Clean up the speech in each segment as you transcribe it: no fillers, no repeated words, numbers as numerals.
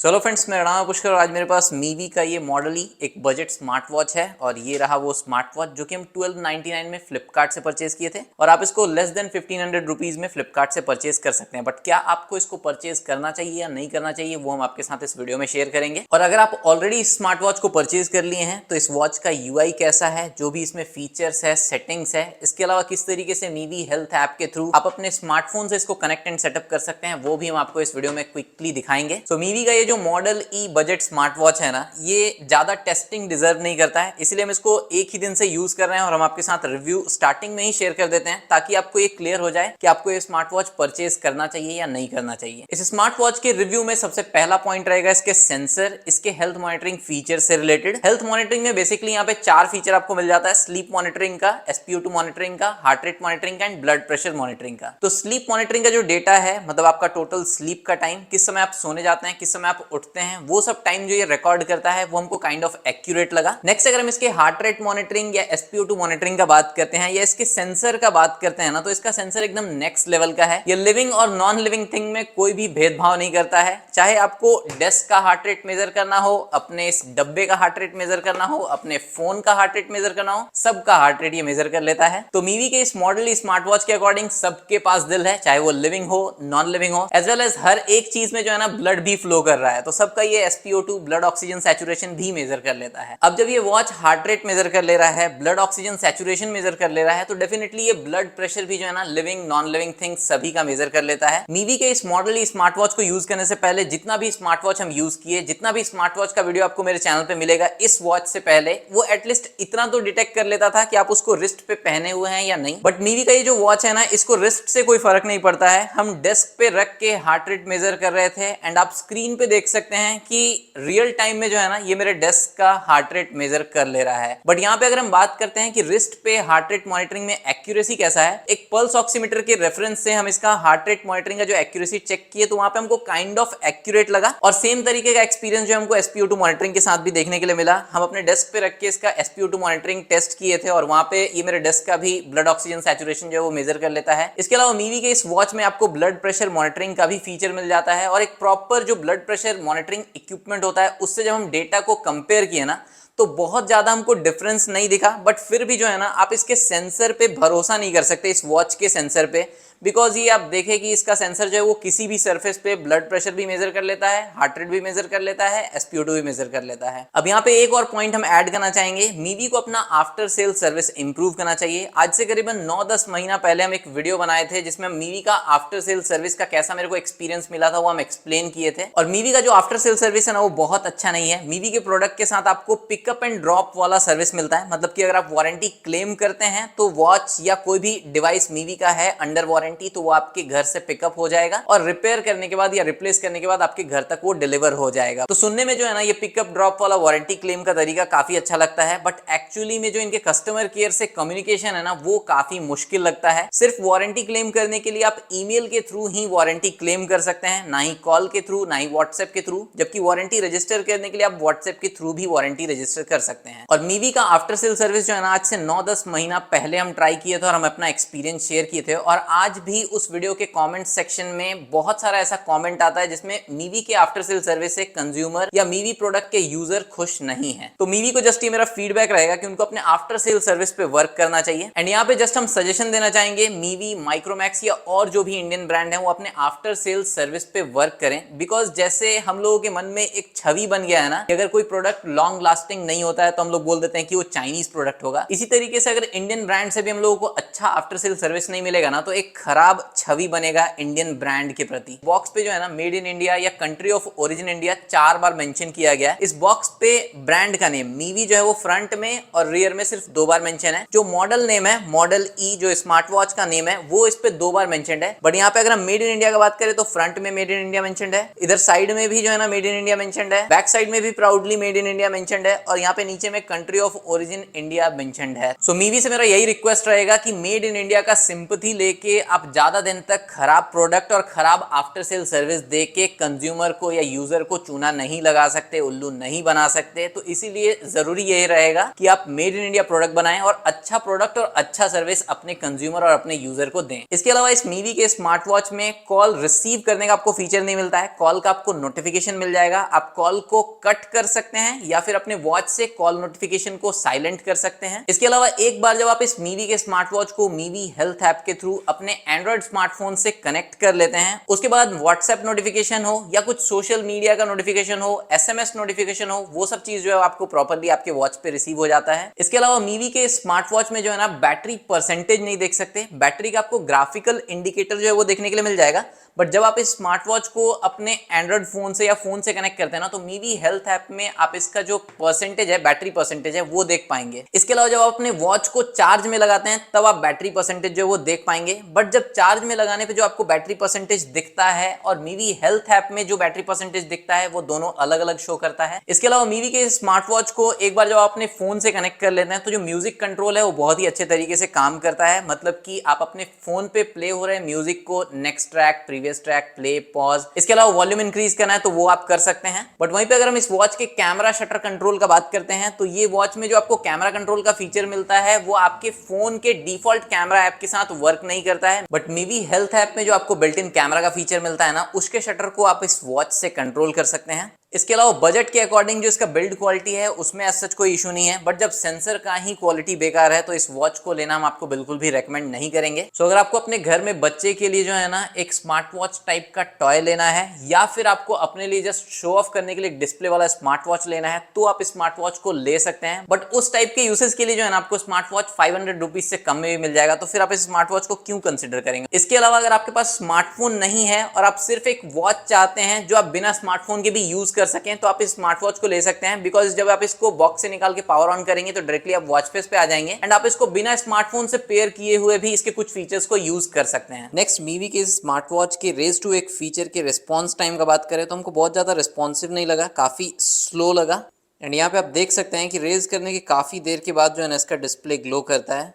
चलो फ्रेंड्स, मेरा नाम है पुष्कर और आज मेरे पास मीवी का ये मॉडल ही एक बजट स्मार्ट वॉच है और ये रहा वो स्मार्ट वॉच जो कि हम 1299 में फ्लिपकार्ट से परचेज किए थे और आप इसको लेस देन 1500 रुपीज में फ्लिपकार्ट से परचेज कर सकते हैं। बट क्या आपको इसको परचेज करना चाहिए या नहीं करना चाहिए वो हम आपके साथ इस वीडियो में शेयर करेंगे। और अगर आप ऑलरेडी स्मार्ट वॉच को परचेज कर लिए हैं तो इस वॉच का यूआई कैसा है, जो भी इसमें फीचर्स है, सेटिंग्स है, इसके अलावा किस तरीके से मीवी हेल्थ ऐप के थ्रू आप अपने स्मार्टफोन से इसको कनेक्ट एंड सेटअप कर सकते हैं, वो भी हम आपको इस वीडियो में क्विकली दिखाएंगे। सो मीवी का ये जो मॉडल ई बजट स्मार्ट वॉच है ना, ये ज्यादा टेस्टिंग डिजर्व नहीं करता है, इसलिए हम इसको एक ही दिन से यूज कर रहे हैं और हम आपके साथ रिव्यू स्टार्टिंग में ही शेयर कर देते हैं ताकि आपको ये क्लियर हो जाए कि आपको ये स्मार्ट वॉच परचेज करना चाहिए या नहीं करना चाहिए। इस स्मार्ट वॉच के रिव्यू में सबसे पहला पॉइंट रहेगा इसके सेंसर, इसके हेल्थ मॉनिटरिंग फीचर से रिलेटेड। हेल्थ मॉनिटरिंग में बेसिकली यहाँ पे 4 फीचर आपको मिल जाता है, स्लीप मॉनिटरिंग का, SpO2 मॉनिटरिंग का, हार्ट रेट मॉनिटरिंग का एंड ब्लड प्रेशर मॉनिटरिंग का। तो स्लीप मॉनिटरिंग का जो डेटा है, मतलब आपका टोटल स्लीप का टाइम, किस समय आप सोने जाते हैं, किस समय आप उठते हैं, वो सब टाइम जो ये रिकॉर्ड करता है वो हमको काइंड ऑफ एक्यूरेट लगा। नेक्स्ट अगर हम इसके हार्ट रेट मॉनिटरिंग या SpO2 मॉनिटरिंग का बात करते हैं या इसके सेंसर का बात करते हैं ना, तो इसका सेंसर एकदम नेक्स्ट लेवल का है। ये लिविंग और नॉन लिविंग थिंग में कोई भी भेदभाव नहीं करता है। चाहे आपको डेस्क का हार्ट रेट मेजर करना हो, अपने इस डब्बे का हार्ट रेट मेजर करना हो, अपने फोन का हार्ट रेट मेजर करना हो, सबका हार्ट रेट ये मेजर कर लेता है। तो मीवी के इस मॉडल स्मार्ट वॉच के अकॉर्डिंग सबके पास दिल है, चाहे वो लिविंग हो, नॉन लिविंग हो, एज वेल एज हर एक चीज में जो है ना ब्लड भी फ्लो कर रहा है, तो सबका ये SpO2 ब्लड ऑक्सीजन सैचुरेशन भी मेजर कर लेता है। अब जब ये वॉच हार्ट रेट मेजर कर ले रहा है, ब्लड ऑक्सीजन सैचुरेशन मेजर कर ले रहा है, तो डेफिनेटली ये ब्लड प्रेशर भी जो है ना लिविंग नॉन लिविंग थिंग्स सभी का मेजर कर लेता है। मीवी के इस मॉडल स्मार्ट वॉच को यूज करने से पहले जितना भी स्मार्ट वॉच हम यूज किए, जितना भी स्मार्ट वॉच का वीडियो आपको मेरे चैनल पे मिलेगा इस वॉच से पहले, वो एटलीस्ट इतना तो डिटेक्ट कर लेता था कि आप उसको रिस्ट पे पहने हुए हैं या नहीं। बट मीवी का ये जो वॉच है ना, इसको रिस्ट से कोई फर्क नहीं पड़ता है। हम डेस्क पे रख के हार्ट रेट मेजर कर रहे थे एंड आप स्क्रीन पे देख सकते हैं कि रियल टाइम में जो है ना ये मेरे डेस्क का हार्ट रेट मेजर कर ले रहा है। बट यहाँ पे अगर हम बात करते हैं कि रिस्ट पे हार्ट रेट मॉनिटरिंग में एक्यूरेसी कैसा है, एक पल्स ऑक्सीमीटर के रेफरेंस से हम इसका हार्ट रेट मॉनिटरिंग का जो एक्यूरेसी चेक किए तो वहां पे हमको काइंड ऑफ एक्यूरेट लगा। और सेम तरीके का एक्सपीरियंस जो हमको SpO2 मॉनिटरिंग के साथ भी देखने के लिए मिला। हम अपने डेस्क पे रख के इसका SpO2 मॉनिटरिंग टेस्ट किए थे और वहां पे ये मेरे डेस्क का भी ब्लड ऑक्सीजन सैचुरेशन जो है वो मेजर कर लेता है। इसके अलावा मीवी के इस वॉच में आपको ब्लड प्रेशर मॉनिटरिंग का भी फीचर मिल जाता है और एक प्रॉपर जो ब्लड प्रेशर मॉनिटरिंग इक्विपमेंट होता है उससे जब हम डेटा को कंपेयर किए ना तो बहुत ज्यादा हमको डिफरेंस नहीं दिखा। बट फिर भी जो है ना आप इसके सेंसर पे भरोसा नहीं कर सकते, इस वॉच के सेंसर पे, बिकॉज ये आप देखें कि इसका सेंसर जो है वो किसी भी सरफेस पे ब्लड प्रेशर भी मेजर कर लेता है, हार्ट रेट भी मेजर कर लेता है, SpO2 भी मेजर कर लेता है। अब यहाँ पे एक और पॉइंट हम ऐड करना चाहेंगे, मीवी को अपना आफ्टर सेल सर्विस इंप्रूव करना चाहिए। आज से करीबन 9-10 महीना पहले हम एक वीडियो बनाए थे जिसमें मीवी का आफ्टर सेल सर्विस का कैसा मेरे को एक्सपीरियंस मिला था वो हम एक्सप्लेन किए थे। और मीवी का जो आफ्टर सेल सर्विस है ना वो बहुत अच्छा नहीं है। मीवी के प्रोडक्ट के साथ आपको पिकअप एंड ड्रॉप वाला सर्विस मिलता है, मतलब कि अगर आप वारंटी क्लेम करते हैं तो वॉच या कोई भी डिवाइस मीवी का है अंडर वारंटी तो वो आपके घर से पिकअप हो जाएगा और रिपेयर करने के बाद या रिप्लेस करने के बाद आपके घर तक वो डिलीवर हो जाएगा। तो सुनने में जो है ना ये पिकअप ड्रॉप वाला वारंटी क्लेम का तरीका काफी अच्छा लगता है, बट एक्चुअली में जो इनके कस्टमर केयर से कम्युनिकेशन है ना वो काफी मुश्किल लगता है। सिर्फ वारंटी क्लेम करने के लिए आप ईमेल के थ्रू ही वारंटी क्लेम कर सकते हैं, ना ही कॉल के थ्रू, ना ही व्हाट्सएप के थ्रू, जबकि वारंटी रजिस्टर करने के लिए आप व्हाट्सएप के थ्रू भी वारंटी रजिस्टर कर सकते हैं। और मीवी का आफ्टर सेल सर्विस जो है ना आज से 9-10 महीना पहले हम ट्राई किए थे और हम अपना एक्सपीरियंस शेयर किए थे और आज भी उस वीडियो के कमेंट सेक्शन में बहुत सारा ऐसा कमेंट आता है जिसमें मीवी के आफ्टर सेल सर्विस से कंज्यूमर या मीवी प्रोडक्ट के यूजर खुश नहीं है। तो मीवी को जस्ट ये मेरा फीडबैक रहेगा कि उनको अपने आफ्टर सेल सर्विस पे वर्क करना चाहिए। एंड यहाँ पे जस्ट हम सजेशन देना चाहेंगे, मीवी, माइक्रोमैक्स या और जो भी इंडियन ब्रांड है वो अपने आफ्टर सेल सर्विस पे वर्क करें, बिकॉज जैसे हम लोगों के मन में एक छवि बन गया है ना कि अगर कोई प्रोडक्ट लॉन्ग लास्टिंग नहीं होता है तो हम लोग बोल देते हैं कि वो चाइनीज प्रोडक्ट होगा। इसी तरीके से अगर इंडियन ब्रांड से भी हम लोगों को अच्छा आफ्टर सेल सर्विस नहीं मिलेगा ना तो एक खराब छवि बनेगा इंडियन ब्रांड के प्रति। बॉक्स पे जो है ना मेड इन इंडिया या country of origin India 4 bar mention किया गया है। इस बॉक्स पे ब्रांड का नेम मीवी जो है वो फ्रंट में और रियर में सिर्फ 2 बार मेंशन है। जो मॉडल नेम है, मॉडल ई जो स्मार्ट वॉच का नेम है, वो इस पे 2 बार मेंशनड है। बट यहाँ पे अगर हम मेड इन इंडिया की बात करें तो फ्रंट में मेड इन इंडिया मेंशनड है, इधर साइड में भी जो है ना मेड इन इंडिया मेंशनड है, बैक साइड में भी proudly made in India mentioned है और यहाँ पे नीचे में country of origin India mentioned है। सो मीवी से मेरा यही रिक्वेस्ट रहेगा कि मेड इन इंडिया का सिंपैथी लेके आप आप ज्यादा दिन तक खराब प्रोडक्ट और खराब आफ्टर सेल सर्विस दे के कंज्यूमर को या यूजर को चूना नहीं लगा सकते, उल्लू नहीं बना सकते। तो इसीलिए जरूरी यही रहेगा कि आप मेड इन इंडिया प्रोडक्ट बनाएं और अच्छा प्रोडक्ट और अच्छा सर्विस अपने कंज्यूमर और अपने यूजर को दें। इसके अलावा इस मीवी के स्मार्ट वॉच में कॉल रिसीव करने का आपको फीचर नहीं मिलता है, कॉल का आपको नोटिफिकेशन मिल जाएगा। आप कॉल को कट कर सकते हैं या फिर अपने वॉच से कॉल नोटिफिकेशन को साइलेंट कर सकते हैं। इसके अलावा एक बार जब आप इस मीवी के स्मार्ट वॉच को मीवी हेल्थ ऐप के थ्रू अपने एंड्रॉइड स्मार्टफोन से कनेक्ट कर लेते हैं, उसके बाद व्हाट्सएप नोटिफिकेशन हो या कुछ सोशल मीडिया का नोटिफिकेशन हो, एसएमएस नोटिफिकेशन हो, वो सब चीज जो है आपको प्रॉपर्ली आपके वॉच पे रिसीव हो जाता है। इसके अलावा मीवी के स्मार्ट वॉच में जो है ना बैटरी परसेंटेज नहीं देख सकते, बैटरी का आपको ग्राफिकल इंडिकेटर जो है वो देखने के लिए मिल जाएगा। बट जब आप इस स्मार्ट वॉच को अपने एंड्रॉइड फोन से या फोन से कनेक्ट करते हैं ना, तो मीवी हेल्थ ऐप में आप इसका जो परसेंटेज है, बैटरी परसेंटेज है, वो देख पाएंगे। इसके अलावा जब आप अपने वॉच को चार्ज में लगाते हैं तब आप बैटरी परसेंटेज जो है वो देख पाएंगे। बट जब चार्ज में लगाने पे जो आपको बैटरी परसेंटेज दिखता है और मीवी हेल्थ ऐप में जो बैटरी परसेंटेज दिखता है वो दोनों अलग अलग शो करता है। इसके अलावा मीवी के स्मार्ट वॉच को एक बार जब आप अपने फोन से कनेक्ट कर लेते हैं तो जो म्यूजिक कंट्रोल है वो बहुत ही अच्छे तरीके से काम करता है। मतलब कि आप अपने फोन पे प्ले हो रहे म्यूजिक को next track, previous track, play, pause, इसके अलावा वॉल्यूम इंक्रीज करना है तो वो आप कर सकते हैं। बट वहीं पे अगर हम इस वॉच के कैमरा शटर कंट्रोल का बात करते हैं तो ये वॉच में जो आपको कैमरा कंट्रोल का फीचर मिलता है वो आपके फोन के डिफॉल्ट कैमरा ऐप के साथ वर्क नहीं करता है। बट मीवी हेल्थ ऐप में जो आपको बिल्ट इन कैमरा का फीचर मिलता है ना, उसके शटर को आप इस वॉच से कंट्रोल कर सकते हैं। इसके अलावा बजट के अकॉर्डिंग जो इसका बिल्ड क्वालिटी है उसमें as सच कोई इशू नहीं है। बट जब सेंसर का ही क्वालिटी बेकार है तो इस वॉच को लेना हम आपको बिल्कुल भी रेकमेंड नहीं करेंगे। सो अगर आपको अपने घर में बच्चे के लिए जो है ना एक स्मार्ट वॉच टाइप का टॉय लेना है या फिर आपको अपने लिए जस्ट शो ऑफ करने के लिए डिस्प्ले वाला स्मार्ट वॉच लेना है तो आप स्मार्ट वॉच को ले सकते हैं। बट उस टाइप के यूसेज के लिए जो है ना आपको स्मार्ट वॉच 500 रुपीज से कम में भी मिल जाएगा, तो फिर आप इस स्मार्ट वॉच को क्यों कंसिडर करेंगे। इसके अलावा अगर आपके पास स्मार्टफोन नहीं है और आप सिर्फ एक वॉच चाहते हैं जो आप बिना स्मार्टफोन के भी यूज कर सकें तो आप इस स्मार्ट वॉच को ले सकते हैं। बिकॉज जब आप इसको बॉक्स से निकाल के पावर ऑन करेंगे तो डायरेक्टली आप वॉच फेस पे आ जाएंगे एंड आप इसको बिना स्मार्टफोन से पेयर किए हुए भी इसके कुछ फीचर्स को यूज कर सकते हैं। नेक्स्ट मीवी के स्मार्ट वॉच के रेज टू एक फीचर के रिस्पॉन्स टाइम का बात करें तो हमको बहुत ज्यादा रिस्पॉन्सिव नहीं लगा, काफी स्लो लगा। एंड यहाँ पे आप देख सकते हैं कि रेज करने के काफी देर के बाद जो है ना इसका डिस्प्ले ग्लो करता है।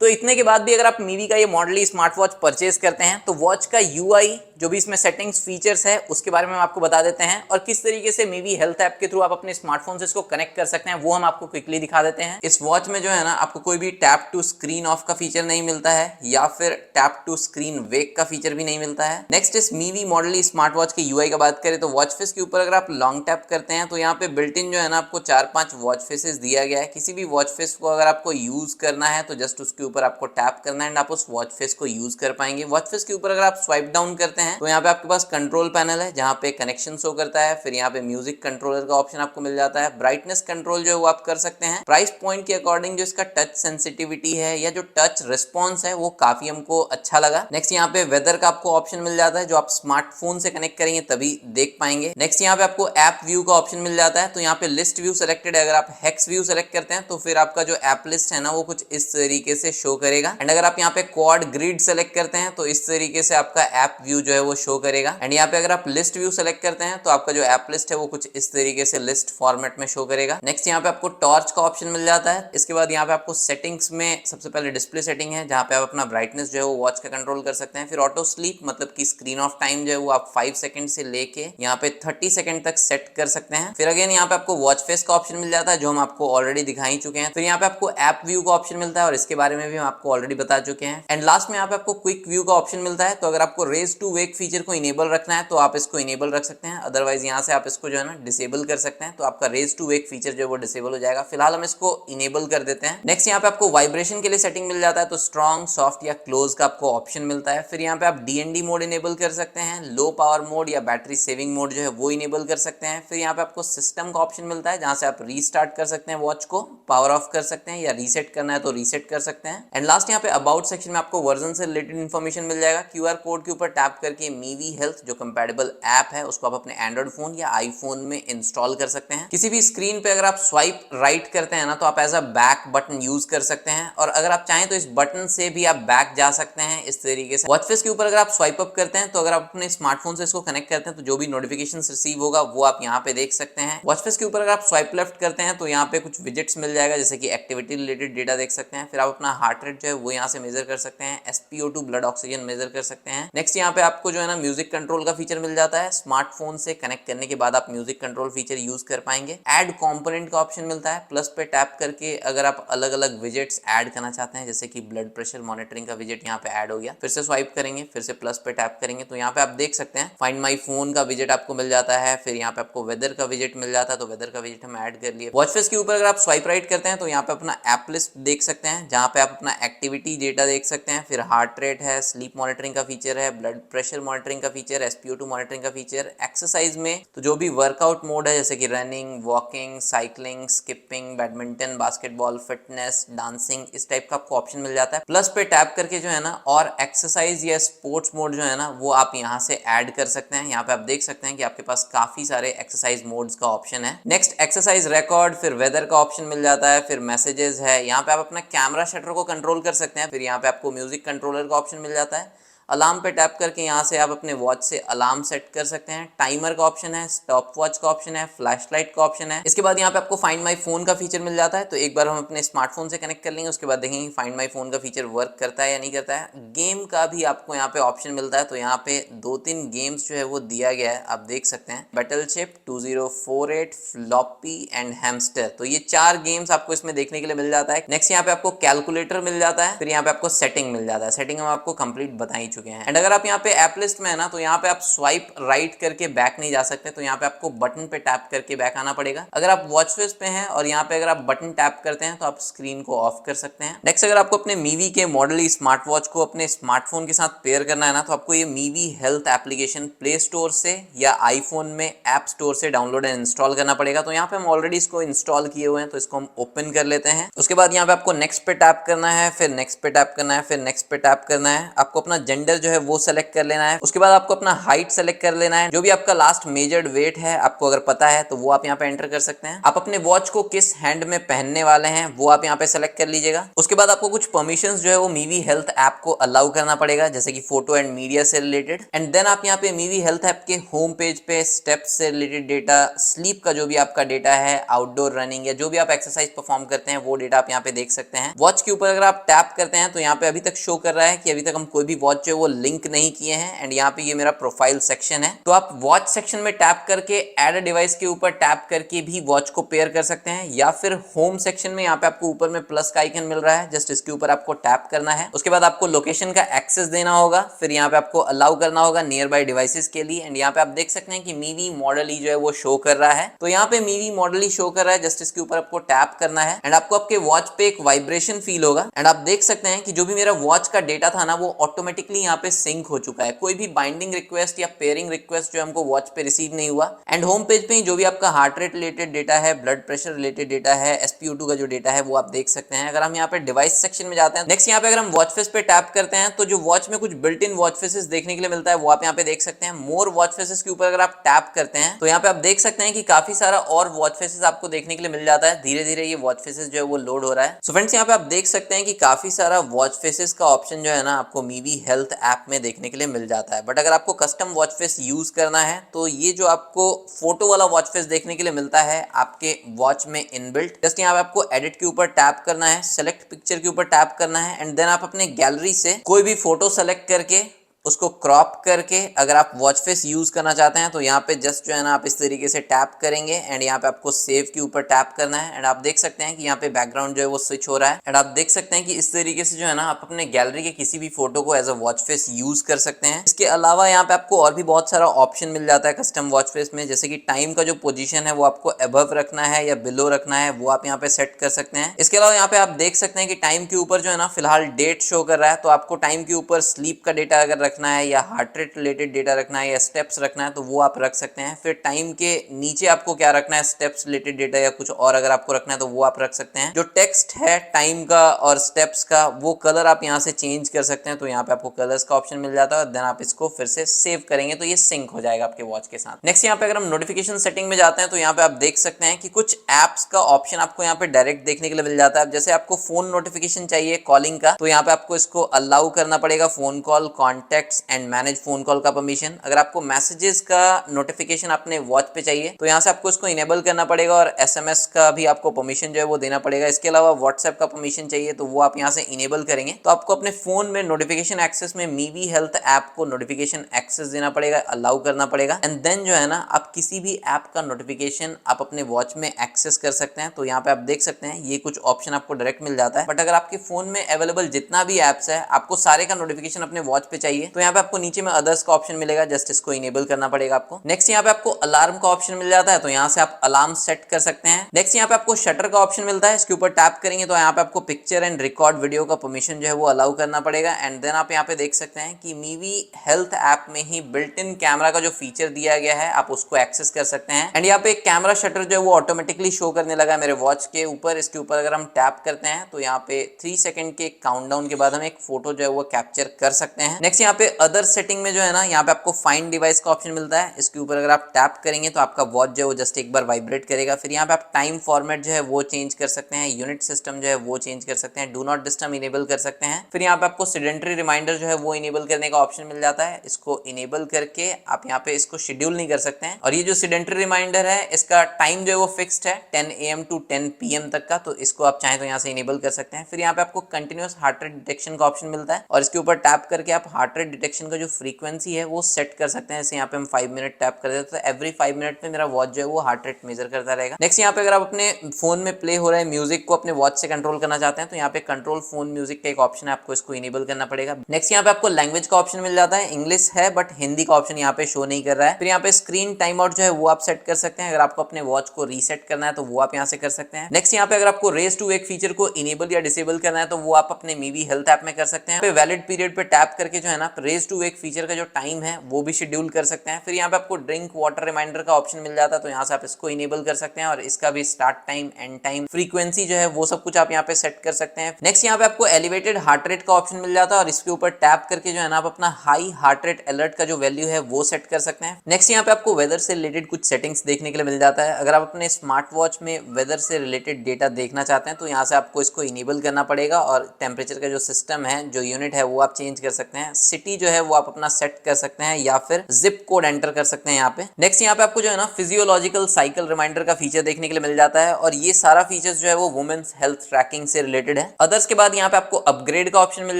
तो इतने के बाद भी अगर आप मीवी का ये मॉडली स्मार्ट वॉच परचेज करते हैं तो वॉच का यूआई जो भी इसमें सेटिंग्स फीचर्स है उसके बारे में हम आपको बता देते हैं और किस तरीके से मीवी हेल्थ ऐप के थ्रू आप अपने स्मार्टफोन से इसको कनेक्ट कर सकते हैं वो हम आपको क्विकली दिखा देते हैं। इस वॉच में जो है ना आपको कोई भी टैप टू स्क्रीन ऑफ का फीचर नहीं मिलता है या फिर टैप टू स्क्रीन वेक का फीचर भी नहीं मिलता है। नेक्स्ट इस मीवी मॉडली स्मार्ट वॉच के यूआई का बात करें तो वॉच फेस के ऊपर अगर आप लॉन्ग टैप करते हैं तो यहाँ पे बिल्ट इन जो है ना आपको 4-5 वॉच फेसेस दिया गया है। किसी भी वॉच फेस को अगर आपको यूज करना है तो जस्ट उसके ऊपर आपको टैप करना है एंड आप उस वॉच फेस को यूज कर पाएंगे। वॉच फेस के ऊपर अगर आप स्वाइप डाउन करते हैं तो यहाँ पे आपके पास कंट्रोल पैनल है जहाँ पे कनेक्शन शो करता है, फिर यहाँ पे म्यूजिक कंट्रोलर का ऑप्शन आपको मिल जाता है, ब्राइटनेस कंट्रोल जो है वो आप कर सकते हैं। प्राइस पॉइंट के अकॉर्डिंग जो इसका टच सेंसिटिविटी है या जो टच रिस्पॉन्स है वो काफी हमको अच्छा लगा। नेक्स्ट यहाँ पे वेदर का आपको ऑप्शन मिल जाता है जो आप स्मार्टफोन से कनेक्ट करेंगे तभी देख पाएंगे। नेक्स्ट यहाँ पे आपको ऐप व्यू का ऑप्शन मिल जाता है, तो यहाँ पे लिस्ट व्यू सेलेक्टेड है, अगर आप हेक्स व्यू सेलेक्ट करते हैं तो फिर आपका जो ऐप लिस्ट है ना वो कुछ इस तरीके से शो करेगा। एंड अगर आप यहाँ पे क्वाड ग्रिड सेलेक्ट करते हैं तो इस तरीके से आपका ऐप व्यू जो है वो शो करेगा। एंड यहाँ पे अगर आप लिस्ट व्यू सेलेक्ट करते हैं तो आपका जो ऐप लिस्ट है वो कुछ इस तरीके से लिस्ट फॉर्मेट में शो करेगा। नेक्स्ट यहाँ पे आपको टॉर्च का ऑप्शन मिल जाता है। इसके बाद यहाँ पे आपको सेटिंग्स में सबसे पहले डिस्प्ले सेटिंग है जहाँ पे आप अपना ब्राइटनेस जो है वो वॉच का कंट्रोल कर सकते हैं। फिर ऑटो स्लीप मतलब कि स्क्रीन ऑफ टाइम जो है वो आप 5 सेकंड से लेके यहाँ पे 30 सेकंड तक सेट कर सकते हैं। फिर अगेन यहाँ पे आपको वॉच फेस का ऑप्शन मिल जाता है जो हम आपको ऑलरेडी दिखा ही चुके हैं। फिर यहाँ पे आपको ऐप व्यू का ऑप्शन मिलता है और इसके बारे में भी हम आपको ऑलरेडी बता चुके हैं। एंड लास्ट में यहाँ पे आपको क्विक व्यू का ऑप्शन मिलता है, तो अगर आपको रेज टू वेक फीचर को इनेबल रखना है तो आप इसको इनेबल रख सकते हैं, अदरवाइज यहाँ से आप इसको जो है ना डिसेबल कर सकते हैं, तो आपका रेज टू वेक फीचर जो है वो डिसेबल हो जाएगा। फिलहाल हम इसको इनेबल कर देते हैं। नेक्स्ट यहाँ पे आपको वाइब्रेशन के लिए सेटिंग मिल जाता है, तो स्ट्रॉन्ग, सॉफ्ट या क्लोज का आपको ऑप्शन मिलता है। फिर यहाँ पे आप DND मोड इनेबल कर सकते हैं, लो पावर मोड या बैटरी सेविंग मोड जो है वो इनेबल कर सकते हैं। फिर यहाँ पे आपको सिस्टम का ऑप्शन मिलता है जहाँ से आप रीस्टार्ट कर सकते हैं वॉच को, पावर ऑफ कर सकते हैं या रीसेट करना है तो रीसेट कर सकते हैं। एंड लास्ट यहाँ पे अबाउट सेक्शन में आपको वर्जन से रिलेटेड इन्फॉर्मेशन मिल जाएगा। QR कोड के ऊपर टैप करके मीवी हेल्थ जो कंपैटिबल ऐप है उसको आप अपने एंड्रॉइड फोन या आईफोन में इंस्टॉल कर सकते हैं। किसी भी स्क्रीन पे अगर आप स्वाइप राइट करते हैं ना तो आप as a back button use कर सकते हैं, और अगर आप चाहें तो इस बटन से भी आप बैक जा सकते हैं इस तरीके से। वॉच फेस के ऊपर अगर आप स्वाइप अप करते हैं तो अगर आप अपने स्मार्टफोन से इसको कनेक्ट करते हैं तो जो भी नोटिफिकेशन रिसीव होगा वो आप यहाँ पे देख सकते हैं। वॉच फेस के ऊपर अगर आप स्वाइप लेफ्ट करते हैं तो यहाँ पे कुछ विजेट्स मिल जाएगा जैसे कि एक्टिविटी रिलेटेड डेटा देख सकते हैं। फिर आप अपना हार्ट रेट जो है वो यहाँ से मेजर कर सकते हैं, SpO2 ब्लड ऑक्सीजन मेजर कर सकते हैं। नेक्स्ट यहाँ पे आपको जो है ना म्यूजिक कंट्रोल का फीचर मिल जाता है। स्मार्टफोन से कनेक्ट करने के बाद आप म्यूजिक कंट्रोल फीचर यूज कर पाएंगे। ऐड कंपोनेंट का ऑप्शन मिलता है, प्लस पे टैप करके अगर आप अलग अलग विजेट्स ऐड करना चाहते हैं, जैसे कि ब्लड प्रेशर मॉनिटरिंग का विजेट यहाँ पे ऐड हो गया, फिर से स्वाइप करेंगे, फिर से प्लस पे टैप करेंगे तो यहाँ पे आप देख सकते हैं फाइंड माई फोन का विजेट आपको मिल जाता है। फिर यहाँ पे आपको वेदर का विजेट मिल जाता है, तो वेदर का विजेट हम ऐड कर लिए। वॉच फेस के ऊपर अगर आप स्वाइप राइट करते हैं तो यहाँ पे अपना ऐप लिस्ट देख सकते हैं, जहाँ पे आप अपना एक्टिविटी डेटा देख सकते हैं। फिर हार्ट रेट है, स्लीप मॉनिटरिंग का फीचर है, ब्लड प्रेशर मॉनिटरिंग का फीचर, SpO2 मॉनिटरिंग का फीचर। एक्सरसाइज में तो जो भी वर्कआउट मोड है जैसे कि running, walking, cycling, skipping, badminton, basketball, fitness, dancing, इस टाइप का आपको ऑप्शन मिल जाता है। प्लस पे टैप करके जो है ना और एक्सरसाइज या स्पोर्ट्स मोड जो है ना वो आप यहाँ से ऐड कर सकते हैं। यहाँ पे आप देख सकते हैं कि आपके पास काफी सारे एक्सरसाइज मोड्स का ऑप्शन है। नेक्स्ट एक्सरसाइज रिकॉर्ड, फिर वेदर का ऑप्शन मिल जाता है, फिर मैसेजेस है। यहाँ पे आप अपना कैमरा शटर को कंट्रोल कर सकते हैं। फिर यहाँ पे आपको म्यूजिक कंट्रोलर का ऑप्शन मिल जाता है। अलार्म पे टैप करके यहाँ से आप अपने वॉच से अलार्म सेट कर सकते हैं। टाइमर का ऑप्शन है, स्टॉप वॉच का ऑप्शन है, फ्लैश लाइट का ऑप्शन है। इसके बाद यहाँ पे आपको फाइंड माई फोन का फीचर मिल जाता है। तो एक बार हम अपने स्मार्टफोन से कनेक्ट कर लेंगे, उसके बाद देखेंगे फाइंड माई फोन का फीचर वर्क करता है या नहीं करता है। गेम का भी आपको यहाँ पे ऑप्शन मिलता है, तो यहाँ पे 2-3 गेम्स जो है वो दिया गया है, आप देख सकते हैं। बैटलशिप, 2048, फ्लॉपी एंड हैमस्टर, तो ये 4 गेम्स आपको इसमें देखने के लिए मिल जाता है। नेक्स्ट यहाँ पे आपको कैलकुलेटर मिल जाता है, फिर यहाँ पे आपको सेटिंग मिल जाता है। सेटिंग हम आपको कंप्लीट बता ही चुके हैं। एंड अगर आप यहाँ पे ऐप लिस्ट में है ना, तो यहाँ पे आप स्वाइप राइट करके बैक नहीं जा सकते, तो यहाँ पे आपको बटन पे टैप करके बैक आना पड़ेगा। अगर आप वॉच फेस पे हैं और यहाँ पे अगर आप बटन टैप करते हैं तो आप स्क्रीन को ऑफ कर सकते हैं। नेक्स्ट अगर आपको अपने मीवी के मॉडल स्मार्ट वॉच को अपने स्मार्टफोन के साथ पेयर करना है ना, तो आपको ये Mivi health application play store से या आईफोन में ऐप स्टोर से डाउनलोड एंड इंस्टॉल करना पड़ेगा। तो यहाँ पे हम ऑलरेडी इसको इंस्टॉल किए हुए हैं, तो इसको हम ओपन कर लेते हैं। उसके बाद यहाँ पे आपको नेक्स्ट पे टैप करना है, फिर नेक्स्ट पे टैप करना है, फिर नेक्स्ट पे टैप करना है। आपको अपना जेंडर जो है वो सेलेक्ट कर लेना है। उसके बाद आपको अपना हाइट सेलेक्ट कर लेना है। जो भी आपका लास्ट मेजर्ड वेट है आपको अगर पता है तो वो आप यहाँ पे एंटर कर सकते हैं। आप अपने वॉच को किस हैंड में पहनने वाले हैं वो आप यहाँ पे सेलेक्ट कर लीजिएगा। उसके बाद आपको कुछ परमिशंस जो है वो मीवी हेल्थ ऐप को अलाउ करना पड़ेगा, जैसे कि फोटो एंड मीडिया से रिलेटेड। एंड देन आप यहाँ पे मीवी हेल्थ ऐप के होम पेज पे स्टेप्स से रिलेटेड डेटा, स्लीप का जो भी आपका डेटा है, आउटडोर रनिंग या जो भी आप एक्सरसाइज परफॉर्म करते हैं वो डेटा आप यहाँ पे देख सकते हैं। वॉच के ऊपर अगर आप टैप करते हैं तो यहाँ पे अभी तक शो कर रहा है कि अभी तक हम कोई भी वॉच जो है वो लिंक नहीं किए हैं। एंड यहाँ पे ये मेरा प्रोफाइल सेक्शन है, तो आप वॉच सेक्शन में टैप करके ऐड अ डिवाइस के ऊपर टैप करके भी वॉच को पेयर कर सकते हैं, या फिर होम सेक्शन में यहाँ पे आपको ऊपर में प्लस का आइकन मिल रहा है, जस्ट इसके ऊपर आपको टैप करना है। उसके बाद आपको लोकेशन का एक्सेस देना होगा, फिर यहाँ पे आपको अलाउ करना होगा नियर बाय डिवाइसेस के लिए। एंड यहाँ पे आप देख सकते हैं कि मीवी मॉडल ही जो है वो शो कर रहा है, तो यहाँ पे मीवी मॉडल ही शो कर रहा है, जस्ट इसके ऊपर आपको टैप करना है। एंड आपको आपके वॉच पे एक वाइब्रेशन फील होगा। एंड आप देख सकते हैं कि जो भी मेरा वॉच का डेटा था ना वो ऑटोमेटिकली यहाँ पे सिंक हो चुका है। कोई भी बाइंडिंग रिक्वेस्ट या पेयरिंग रिक्वेस्ट जो हमको वॉच पे रिसीव नहीं हुआ। एंड होम पेज पे ही जो भी आपका हार्ट रेट रिलेटेड डेटा है, ब्लड प्रेशर रिलेटेड डेटा है, SpO2 का जो डेटा है वो आप देख सकते हैं। अगर हम यहाँ पे डिवाइस सेक्शन में जाते हैं, नेक्स्ट यहाँ पे अगर हम वॉच फेस पे टैप करते हैं तो जो वॉच में कुछ बिल्ट इन वॉच फेसेस देखने के लिए मिलता है वो आप यहाँ पे देख सकते हैं। मोर वॉच फेसेस के ऊपर अगर आप टैप करते हैं तो यहाँ पे आप देख सकते हैं कि काफी सारा और वॉच फेसेस आपको देखने के लिए मिल जाता है। धीरे धीरे ये वॉच फेसेस जो है वो लोड हो रहा है। सो फ्रेंड्स यहाँ पे आप देख सकते हैं कि काफी सारा वॉच फेसेस का ऑप्शन जो है ना आपको मीवी हेल्थ ऐप में देखने के लिए मिल जाता है। बट अगर आपको कस्टम वॉच फेस यूज करना है तो ये जो आपको फोटो वाला वॉच फेस देखने के लिए मिलता है आपके वॉच में इनबिल्ट, जस्ट यहाँ पे आपको एडिट के ऊपर टैप करना है, सेलेक्ट पिक्चर के ऊपर टैप करना है। एंड देन आप अपने गैलरी से कोई भी फोटो सेलेक्ट करके उसको क्रॉप करके अगर आप वॉच फेस यूज करना चाहते हैं तो यहाँ पे जस्ट जो है ना आप इस तरीके से टैप करेंगे। एंड यहाँ पे आपको सेव के ऊपर टैप करना है। एंड आप देख सकते हैं कि यहाँ पे बैकग्राउंड जो है वो स्विच हो रहा है। एंड आप देख सकते हैं कि इस तरीके से जो है ना आप अपने गैलरी के किसी भी फोटो को as a watch face use कर सकते हैं। इसके अलावा यहाँ पे आपको और भी बहुत सारा ऑप्शन मिल जाता है कस्टम वॉच फेस में, जैसे कि टाइम का जो पोजीशन है वो आपको अबव रखना है या बिलो रखना है, वो आप यहाँ पे सेट कर सकते हैं। इसके अलावा यहाँ पे आप देख सकते हैं कि टाइम के ऊपर जो है ना फिलहाल डेट शो कर रहा है, तो आपको टाइम के ऊपर स्लीप का डेटा अगर रखना है या हार्ट रेट रिलेटेड डेटा रखना है या स्टेप्स रखना है तो वो आप रख सकते हैं। फिर टाइम के नीचे आपको क्या रखना है, स्टेप्स रिलेटेड डेटा या कुछ और अगर आपको रखना है तो वो आप रख सकते हैं। जो टेक्स्ट है टाइम का और स्टेप्स का वो कलर आप यहाँ से चेंज कर सकते हैं, तो यहाँ पे आपको कलर्स का ऑप्शन मिल जाता है। देन आप इसको फिर से सेव करेंगे तो ये सिंक हो जाएगा आपके वॉच के साथ। नेक्स्ट यहाँ पे अगर हम नोटिफिकेशन सेटिंग में जाते हैं तो यहाँ पे आप देख सकते हैं कि कुछ एप्स का ऑप्शन आपको यहाँ पे डायरेक्ट देखने के लिए मिल जाता है। जैसे आपको फोन नोटिफिकेशन चाहिए कॉलिंग का, तो यहाँ पे आपको इसको अलाउ करना पड़ेगा। Phone call, contact, contacts and manage phone call का परमिशन। अगर आपको मैसेजेस का नोटिफिकेशन अपने वॉच पे चाहिए तो यहाँ से आपको इसको इनेबल करना पड़ेगा और एसएमएस का भी आपको परमिशन जो है वो देना पड़ेगा। इसके अलावा व्हाट्सएप का परमिशन चाहिए तो वो आप यहाँ से इनेबल करेंगे तो आपको अपने फोन में नोटिफिकेशन एक्सेस में मीवी हेल्थ ऐप को नोटिफिकेशन एक्सेस देना पड़ेगा, अलाउ करना पड़ेगा एंड देन जो है ना आप किसी भी ऐप का नोटिफिकेशन आप अपने वॉच में एक्सेस कर सकते हैं। तो यहाँ पे आप देख सकते हैं ये कुछ ऑप्शन आपको डायरेक्ट मिल जाता है, बट अगर आपके फोन में अवेलेबल जितना भी एप्स है आपको सारे का नोटिफिकेशन अपने वॉच पे चाहिए तो यहाँ पे आपको नीचे में अदर्स का ऑप्शन मिलेगा, जस्ट इसको इनेबल करना पड़ेगा आपको। नेक्स्ट यहाँ पे आपको अलार्म का ऑप्शन मिल जाता है तो यहाँ से आप अलार्म सेट कर सकते हैं। नेक्स्ट यहाँ पे आपको शटर का ऑप्शन मिलता है, इसके ऊपर टैप करेंगे तो यहाँ पे आपको पिक्चर एंड रिकॉर्ड वीडियो का परमिशन जो है वो अलाउ करना पड़ेगा एंड देन आप यहाँ पे देख सकते हैं कि मीवी हेल्थ ऐप में ही बिल्ट इन कैमरा का जो फीचर दिया गया है आप उसको एक्सेस कर सकते हैं एंड यहाँ पे एक कैमरा शटर जो है वो ऑटोमेटिकली शो करने लगा है मेरे वॉच के ऊपर। इसके ऊपर अगर हम टैप करते हैं तो यहाँ पे 3 सेकंड के काउंटडाउन के बाद हम एक फोटो जो है वो कैप्चर कर सकते हैं। नेक्स्ट यहाँ पे अदर सेटिंग में जो है ना यहाँ पे आपको फाइंड डिवाइस का ऑप्शन मिलता है, इसके ऊपर अगर आप टैप करेंगे तो आपका वॉच जो है वो जस्ट एक बार वाइब्रेट करेगा। फिर यहाँ पे आप टाइम फॉर्मेट जो है वो चेंज कर सकते हैं, यूनिट सिस्टम जो है वो चेंज कर सकते हैं, डू नॉट डिस्टर्ब इनेबल कर सकते हैं। फिर यहाँ पे आपको सेडेंटरी रिमाइंडर जो है वो इनेबल करने का ऑप्शन मिल जाता है, इसको इनेबल करके आप यहाँ पे इसको शेड्यूल नहीं कर सकते हैं। और ये जो सेडेंटरी रिमाइंडर है इसका टाइम जो है वो फिक्स्ड है 10 AM टू 10 PM तक का, तो इसको आप चाहें तो यहाँ से इनेबल कर सकते हैं। फिर यहाँ पे आपको कंटिन्यूअस हार्ट रेट डिटेक्शन का ऑप्शन मिलता है और इसके ऊपर टैप करके आप हार्ट रेट डिटेक्शन का जो फ्रीक्वेंसी है वो सेट कर सकते हैं। जैसे यहाँ पे हम 5 मिनट टैप कर देते हैं तो एवरी 5 मिनट में मेरा वॉच जो है वो हार्ट रेट मेजर करता रहेगा। नेक्स्ट यहाँ पे अगर आप अपने फोन में प्ले हो रहे म्यूजिक को अपने वॉच से कंट्रोल करना चाहते हैं तो यहाँ पे कंट्रोल फोन म्यूजिक का एक ऑप्शन है, आपको इसको इनेबल करना पड़ेगा। नेक्स्ट यहाँ पे आपको लैंग्वेज का ऑप्शन मिल जाता है, इंग्लिश है बट हिंदी का ऑप्शन यहाँ पे शो नहीं कर रहा है। फिर यहाँ पे स्क्रीन टाइम आउट जो है वो आप सेट कर सकते हैं, अगर आपको अपने वॉच को रीसेट करना है तो वो आप यहाँ से कर सकते हैं। नेक्स्ट यहाँ पे अगर आपको रेस टू वेक फीचर को इनेबल या डिसेबल करना है तो वो आप अपने मीवी हेल्थ ऐप में कर सकते हैं। वैलिड पीरियड पे टैप करके जो है ना रेस टू वेक फीचर का जो टाइम है वो भी शेड्यूल कर सकते हैं। फिर यहाँ पे आपको ड्रिंक वाटर रिमाइंडर का ऑप्शन मिल जाता है तो यहाँ से आप इसको इनेबल कर सकते हैं और इसका भी start time, and time, frequency जो है वो सब कुछ आप यहाँ पे सेट कर सकते हैं। नेक्स्ट यहाँ पे आपको एलिवेटेड हार्ट रेट का ऑप्शन मिल जाता है और इसके ऊपर टैप करके जो है ना आप अपना हाई हार्ट रेट अलर्ट का जो वैल्यू है वो सेट कर सकते हैं। नेक्स्ट यहाँ पे आपको वेदर से रिलेटेड कुछ सेटिंग्स देखने के लिए मिल जाता है, अगर आप अपने स्मार्ट वॉच में वेदर से रिलेटेड डेटा देखना चाहते हैं तो यहाँ से आपको इसको इनेबल करना पड़ेगा और टेम्परेचर का जो सिस्टम है, जो यूनिट है वो आप चेंज कर सकते हैं। सिटी जो है वो आप अपना सेट कर सकते हैं या फिर जिप कोड एंटर कर सकते हैं यहाँ पे। नेक्स्ट यहाँ पे आपको जो है ना फिजियोलॉजिकल साइकिल रिमाइंडर का फीचर देखने के लिए मिल जाता है और ये सारा फीचर्स जो है वो वुमेन्स हेल्थ ट्रैकिंग से रिलेटेड है। अदर्स के बाद यहाँ पे आपको अपग्रेड का ऑप्शन मिल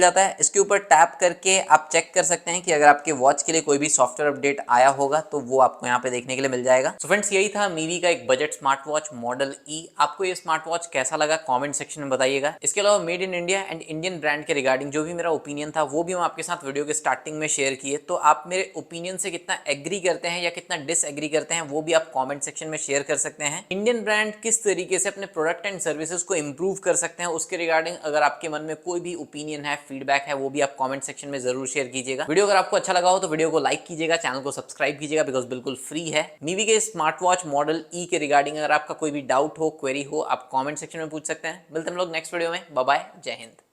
जाता है, इसके ऊपर टैप करके आप चेक कर सकते हैं कि अगर आपके वॉच के लिए कोई भी सॉफ्टवेयर अपडेट आया होगा तो वो आपको यहाँ पे देखने के लिए मिल जाएगा। सो फ्रेंड्स यही था मीवी का एक बजट स्मार्ट वॉच मॉडल ई। आपको ये स्मार्ट वॉच कैसा लगा कमेंट सेक्शन में बताइएगा। इसके अलावा made in India and Indian brand के रिगार्डिंग जो भी मेरा ओपिनियन था वो भी हम आपके साथ वीडियो के स्टार्टिंग में शेयर किए, तो आप मेरे ओपिनियन से कितना एग्री करते हैं या कितना डिसएग्री करते हैं वो भी आप कमेंट सेक्शन में शेयर कर सकते हैं। इंडियन ब्रांड किस तरीके से अपने प्रोडक्ट एंड सर्विसेज को इंप्रूव कर सकते हैं उसके रिगार्डिंग अगर आपके मन में कोई भी ओपिनियन है, फीडबैक है, वो भी आप कमेंट सेक्शन में जरूर शेयर कीजिएगा। वीडियो अगर आपको अच्छा लगा हो तो वीडियो को लाइक कीजिएगा, चैनल को सब्सक्राइब कीजिएगा बिकॉज बिल्कुल फ्री है। मीवी के स्मार्ट वॉच मॉडल ई के रिगार्डिंग अगर आपका कोई भी डाउट हो, क्वेरी हो, आप कमेंट सेक्शन में पूछ सकते हैं। मिलते हैं हम लोग नेक्स्ट वीडियो में। बाय बाय, जय हिंद।